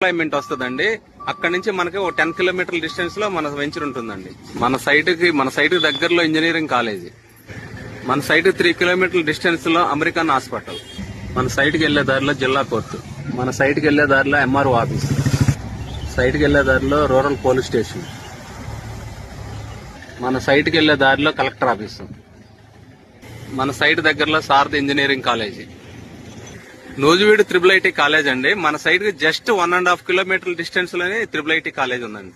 Employment వస్తుందండి. అక్కడ నుంచి మనకి ఒక 10 కిలోమీటర్ల డిస్టెన్స్ లో మన వెంచర్ ఉంటుందండి. మన సైట్ దగ్గరలో ఇంజనీరింగ్ కాలేజీ, మన సైట్ 3 కిలోమీటర్ల డిస్టెన్స్ లో అమెరికన్ హాస్పిటల్, మన సైట్ కి వెళ్లే దారిలో జిల్లా కోర్టు, మన సైట్ కి వెళ్లే దారిలో ఎంఆర్ఓ ఆఫీస్, సైట్ కి వెళ్లే దారిలో రూరల్ పోలీస్ స్టేషన్, మన సైట్ కి వెళ్లే దారిలో కలెక్టర్ ఆఫీసు, మన సైట్ దగ్గరలో Sarathi engineering college, Nuzvid IIIT college అండి. మన సైట్ కి జస్ట్ 1.5 కిలోమీటర్ల డిస్టెన్స్ లోనే IIIT కాలేజ్ ఉందండి.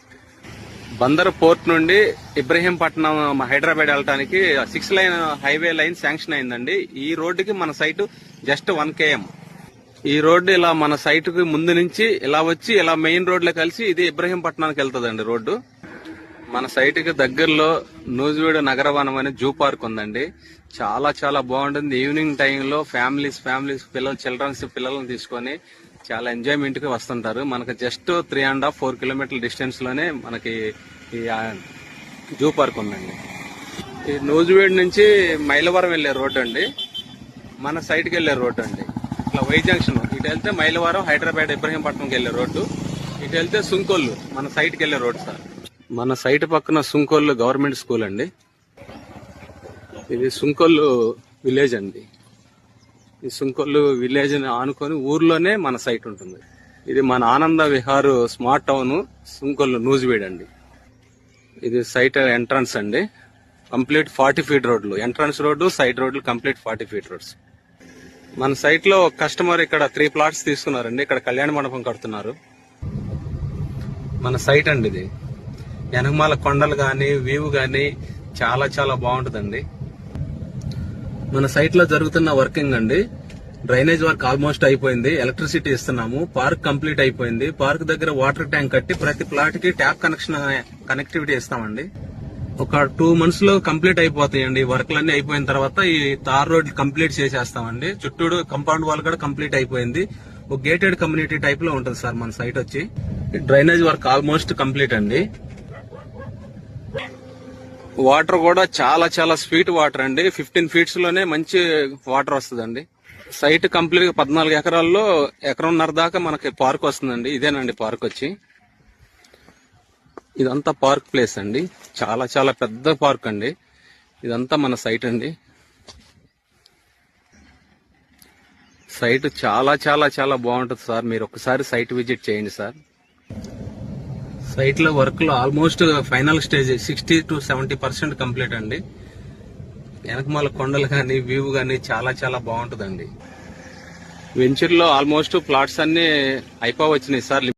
బందర్ పోర్ట్ నుండి ఇబ్రహీంపట్నం హైదరాబాద్ వెళ్ళడానికి 6 లైన్ హైవే లైన్ శాంక్షన్ అయిందండి. ఈ రోడ్డుకి మన సైట్ జస్ట్ 1 km. ఈ రోడ్డు ఇలా మన సైట్ కి ముందు నుంచి ఇలా వచ్చి ఇలా మెయిన్ రోడ్ లో కలిసి ఇది ఇబ్రహీంపట్నానికి వెళ్తుందండి రోడ్డు. మన సైట్ కి దగ్గరలో నూజివీడు నగరవనం అనే జూ పార్క్ ఉందండి. చాలా చాలా బాగుంటుంది. ఈవినింగ్ టైంలో ఫ్యామిలీస్ చిల్డ్రన్స్ పిల్లలను తీసుకొని చాలా ఎంజాయ్మెంట్ కి వస్తుంటారు. మనకి జస్ట్ 3.5-4 కిలోమీటర్ల డిస్టెన్స్ లోనే మనకి ఈ జూ పార్క్ ఉందండి. ఈ నూజివీడు నుంచి మైలవరం వెళ్లే రోడ్డు అండి, మన సైట్ కి వెళ్లే రోడ్డు అండి. ఇట్లా వై జంక్షన్ ఇటు వెళ్తే మైలవరం హైదరాబాద్ ఇబ్రహీంపట్నంకి వెళ్లే రోడ్డు, ఇటు వెళ్తే సుంకొల్లు మన సైట్ కి వెళ్లే రోడ్డు సార్. మన సైట్ పక్కన సుంకొల్లు గవర్నమెంట్ స్కూల్ అండి. ఇది సుంకొల్లు విలేజ్ అండి. ఈ సుంకొల్లు విలేజ్ ఆనుకొని ఊర్లోనే మన సైట్ ఉంటుంది. ఇది మన ఆనంద విహార్ స్మార్ట్ టౌన్ సుంకొల్లు నూజివీడు అండి. ఇది సైట్ ఎంట్రన్స్ అండి. కంప్లీట్ 40 ఫీట్ రోడ్లు, ఎంట్రన్స్ రోడ్డు సైడ్ రోడ్లు కంప్లీట్ 40 ఫీట్ రోడ్స్. మన సైట్ లో కస్టమర్ ఇక్కడ 3 ప్లాట్స్ తీసుకున్నారండి. ఇక్కడ కళ్యాణ మండపం కడుతున్నారు. మన సైట్ అండి ఇది. వెనకమాల కొండలు గాని వ్యూ గాని చాలా చాలా బాగుంటుందండి. మన సైట్ లో జరుగుతున్న వర్కింగ్ అండి. డ్రైనేజ్ వర్క్ ఆల్మోస్ట్ అయిపోయింది. ఎలక్ట్రిసిటీ ఇస్తున్నాము. పార్క్ కంప్లీట్ అయిపోయింది. పార్క్ దగ్గర వాటర్ ట్యాంక్ కట్టి ప్రతి ప్లాట్ కి ట్యాప్ కనెక్టివిటీ ఇస్తామండి. ఒక 2 months లో కంప్లీట్ అయిపోతాయండి. వర్క్లన్నీ అయిపోయిన తర్వాత ఈ తార్ రోడ్ కంప్లీట్ చేసేస్తామండి. చుట్టూడు కంపౌండ్ వాల్ కూడా కంప్లీట్ అయిపోయింది. ఒక గేటెడ్ కమ్యూనిటీ టైప్ లో ఉంటుంది సార్ మన సైట్ వచ్చి. డ్రైనేజ్ వర్క్ ఆల్మోస్ట్ కంప్లీట్ అండి. వాటర్ కూడా చాలా చాలా స్వీట్ వాటర్ అండి. 15 ఫీట్స్ లోనే మంచి వాటర్ వస్తుందండి. సైట్ కంప్లీట్ గా 14 ఎకరాల్లో 1.5 ఎకరం దాకా మనకి పార్క్ వస్తుందండి. ఇదేనండి పార్క్ వచ్చి. ఇదంతా పార్క్ ప్లేస్ అండి. చాలా చాలా పెద్ద పార్క్ అండి. ఇదంతా మన సైట్ అండి. సైట్ చాలా చాలా చాలా బాగుంటుంది సార్. మీరు ఒకసారి సైట్ విజిట్ చేయండి సార్. సైట్ లో వర్క్ లో almost final stage 60 to 70% complete అండి. వెనకమాల కొండలు కానీ వ్యూ కానీ చాలా చాలా బాగుంటుందండి. వెంచర్ లో ఆల్మోస్ట్ ప్లాట్స్ అన్ని అయిపోవచ్చినాయి సార్.